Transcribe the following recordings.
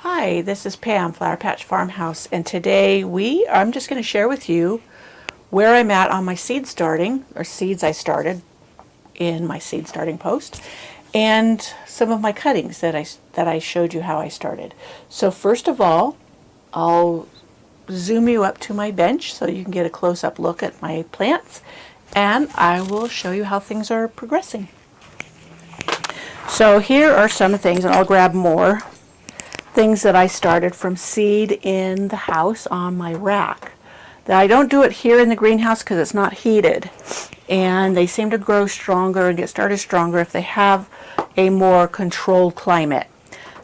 Hi, this is Pam, Flower Patch Farmhouse, and today I'm just going to share with you where I'm at on my seed starting, or seeds I started in my seed starting post, and some of my cuttings that I showed you how I started. So first of all, I'll zoom you up to my bench so you can get a close-up look at my plants, and I will show you how things are progressing. So here are some things, and I'll grab more things that I started from seed in the house on my rack. Now, I don't do it here in the greenhouse because it's not heated, and they seem to grow stronger and get started stronger if they have a more controlled climate.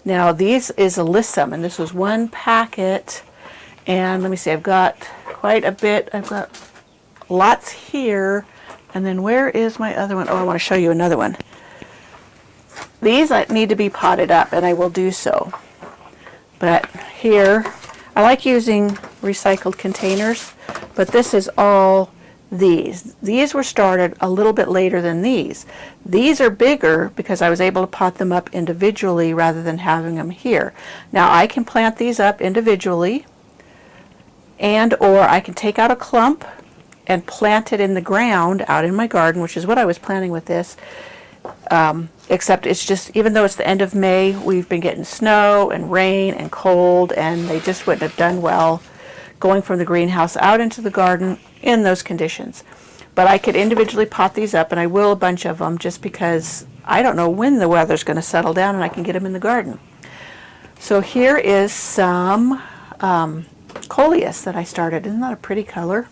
Now this is alyssum, and this was one packet, and let me see, I've got quite a bit. I've got lots here, and then where is my other one? Oh, I want to show you another one. These need to be potted up, and I will do so. But here, I like using recycled containers, but this is all these. These were started a little bit later than these. These are bigger because I was able to pot them up individually rather than having them here. Now I can plant these up individually, and or I can take out a clump and plant it in the ground out in my garden, which is what I was planning with this. Except it's just, even though it's the end of May, we've been getting snow and rain and cold, and they just wouldn't have done well going from the greenhouse out into the garden in those conditions. But I could individually pot these up, and I will a bunch of them just because I don't know when the weather's going to settle down and I can get them in the garden. So here is some coleus that I started. Isn't that a pretty color?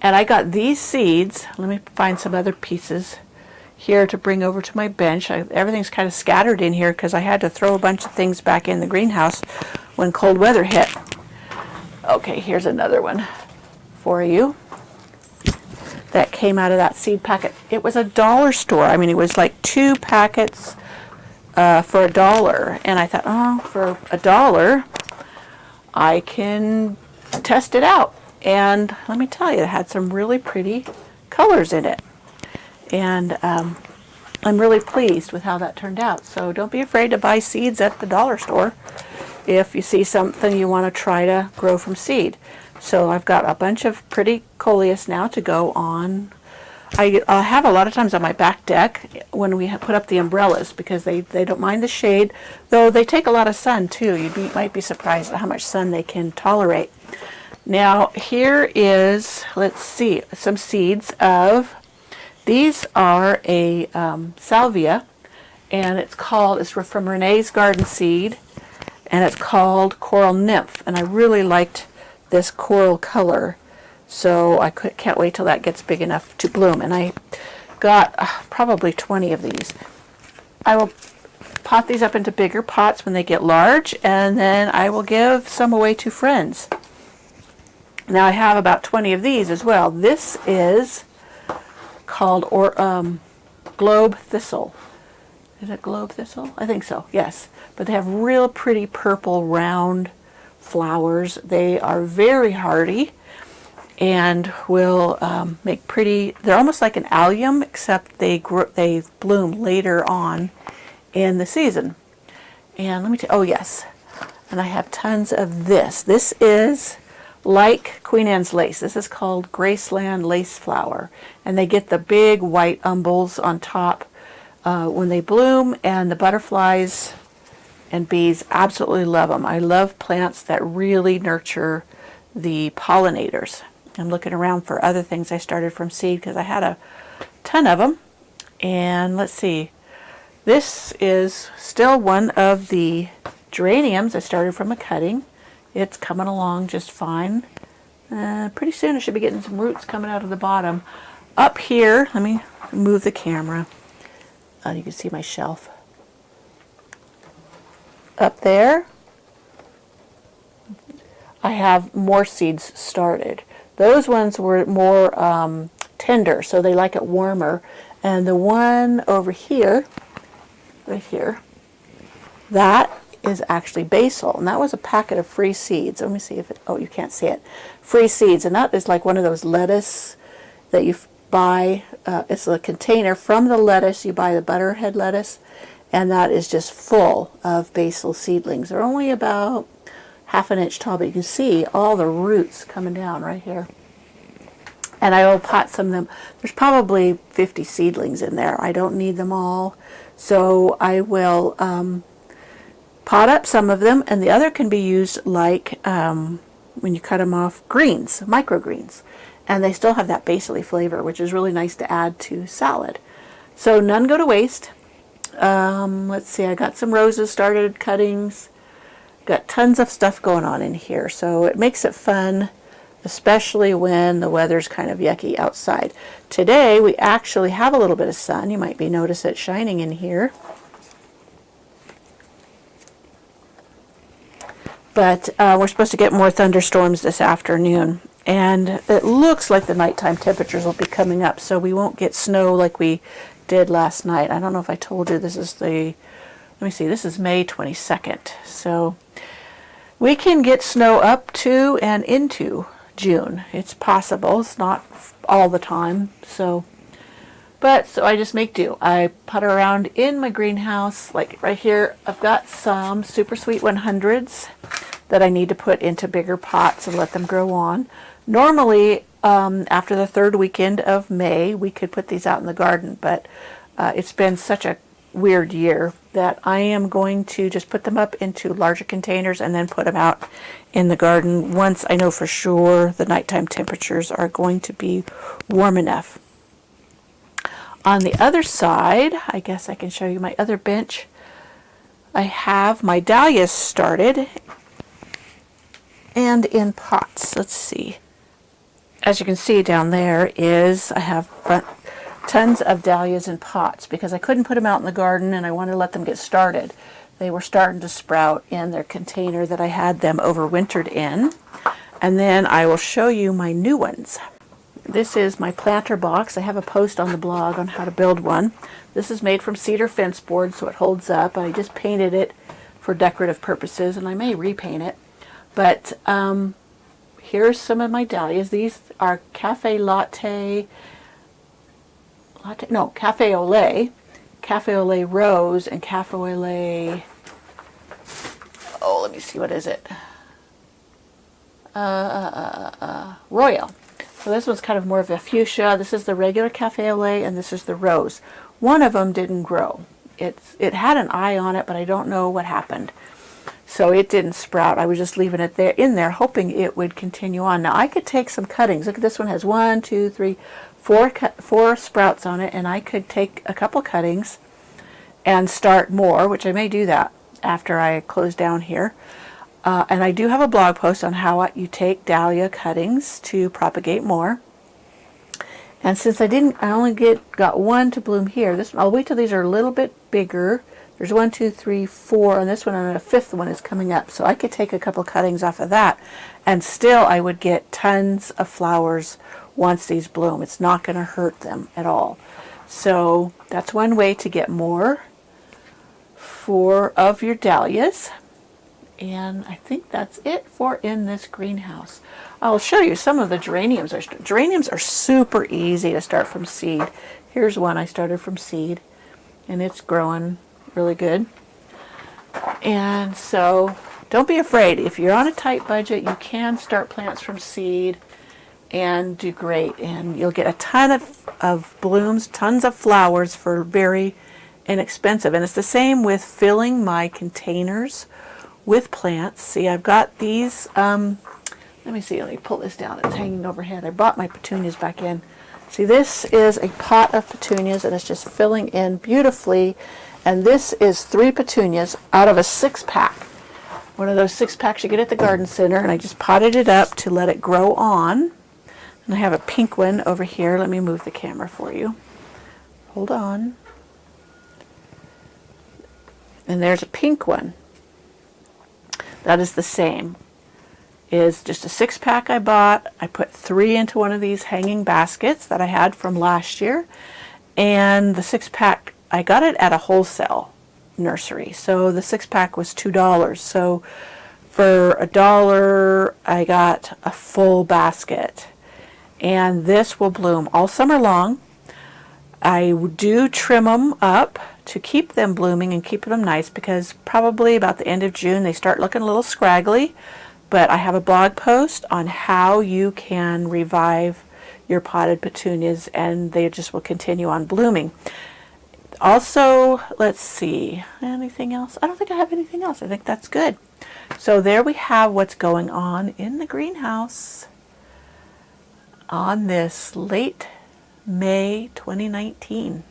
And I got these seeds. Let me find some other pieces here to bring over to my bench. Everything's kind of scattered in here because I had to throw a bunch of things back in the greenhouse when cold weather hit. Okay, here's another one for you that came out of that seed packet. It was a dollar store. I mean, it was like 2 packets for $1, and I thought, oh, for $1 I can test it out. And let me tell you, it had some really pretty colors in it. And I'm really pleased with how that turned out. So don't be afraid to buy seeds at the dollar store if you see something you want to try to grow from seed. So I've got a bunch of pretty coleus now to go on. I have a lot of times on my back deck when we put up the umbrellas because they don't mind the shade, though they take a lot of sun too. You might be surprised at how much sun they can tolerate. Now here is, let's see, some seeds of, these are a salvia, and it's from Renee's Garden Seed, and it's called Coral Nymph, and I really liked this coral color, so I can't wait till that gets big enough to bloom. And I got probably 20 of these. I will pot these up into bigger pots when they get large, and then I will give some away to friends. Now I have about 20 of these as well. This is called globe thistle. Is it globe thistle? I think so, yes. But they have real pretty purple round flowers. They are very hardy and will make pretty, they're almost like an allium, except they bloom later on in the season. And let me tell you, oh yes, and I have tons of this. This is like Queen Anne's lace. This is called Graceland lace flower, and they get the big white umbels on top when they bloom, and the butterflies and bees absolutely love them. I love plants that really nurture the pollinators. I'm looking around for other things I started from seed because I had a ton of them. And let's see, this is still one of the geraniums I started from a cutting. It's coming along just fine. Pretty soon I should be getting some roots coming out of the bottom. Up here, let me move the camera. You can see my shelf. Up there, I have more seeds started. Those ones were more tender, so they like it warmer. And the one over here, right here, that is actually basil, and that was a packet of free seeds. Let me see if it, oh, you can't see it. Free seeds, and that is like one of those lettuce that you buy. It's a container from the lettuce. You buy the butterhead lettuce, and that is just full of basil seedlings. They're only about half an inch tall, but you can see all the roots coming down right here. And I will pot some of them. There's probably 50 seedlings in there. I don't need them all, so I will pot up some of them, and the other can be used like when you cut them off, greens, microgreens, and they still have that basil-y flavor, which is really nice to add to salad. So none go to waste. Let's see, I got some roses started, cuttings, got tons of stuff going on in here, so it makes it fun, especially when the weather's kind of yucky outside. Today we actually have a little bit of sun. You might notice it shining in here. But we're supposed to get more thunderstorms this afternoon, and it looks like the nighttime temperatures will be coming up, so we won't get snow like we did last night. I don't know if I told you, this is let me see, this is May 22nd, so we can get snow up to and into June. It's possible. It's not all the time, so I just make do. I putter around in my greenhouse. Like right here, I've got some super sweet 100s that I need to put into bigger pots and let them grow on. Normally, after the third weekend of May, we could put these out in the garden, but it's been such a weird year that I am going to just put them up into larger containers and then put them out in the garden once I know for sure the nighttime temperatures are going to be warm enough. On the other side, I guess I can show you my other bench. I have my dahlias started and in pots. Let's see. As you can see down there I have tons of dahlias in pots because I couldn't put them out in the garden and I wanted to let them get started. They were starting to sprout in their container that I had them overwintered in. And then I will show you my new ones. This is my planter box. I have a post on the blog on how to build one. This is made from cedar fence board, so it holds up. I just painted it for decorative purposes, and I may repaint it. But here's some of my dahlias. These are cafe au lait rose, and cafe au lait, let me see, what is it? Royal. So this one's kind of more of a fuchsia. This is the regular cafe au lait, and this is the rose. One of them didn't grow. It had an eye on it, but I don't know what happened. So it didn't sprout. I was just leaving it in there, hoping it would continue on. Now I could take some cuttings. Look at this one, has 1, 2, 3, 4 sprouts on it, and I could take a couple cuttings and start more, which I may do that after I close down here. And I do have a blog post on how you take dahlia cuttings to propagate more. And since I only got one to bloom here, I'll wait till these are a little bit bigger. There's 1, 2, 3, 4 on this one, and a fifth one is coming up. So I could take a couple cuttings off of that, and still I would get tons of flowers once these bloom. It's not going to hurt them at all. So that's one way to get more of your dahlias. And I think that's it for in this greenhouse. I'll show you some of the geraniums. Geraniums are super easy to start from seed. Here's one I started from seed, and it's growing really good. And so don't be afraid. If you're on a tight budget, you can start plants from seed and do great. And you'll get a ton of blooms, tons of flowers for very inexpensive. And it's the same with filling my containers with plants. See, I've got these, let me pull this down. It's hanging overhead. I brought my petunias back in. See, this is a pot of petunias, and it's just filling in beautifully. And this is 3 petunias out of a 6-pack. One of those 6-packs you get at the garden center, and I just potted it up to let it grow on. And I have a pink one over here. Let me move the camera for you. Hold on. And there's a pink one. That is the same. Is just a 6-pack I bought. I put 3 into one of these hanging baskets that I had from last year. And the 6-pack, I got it at a wholesale nursery. So the 6-pack was $2. So for $1, I got a full basket. And this will bloom all summer long. I do trim them up to keep them blooming and keep them nice, because probably about the end of June they start looking a little scraggly. But I have a blog post on how you can revive your potted petunias and they just will continue on blooming. Also, let's see, anything else? I don't think I have anything else. I think that's good. So there we have what's going on in the greenhouse on this late May 2019.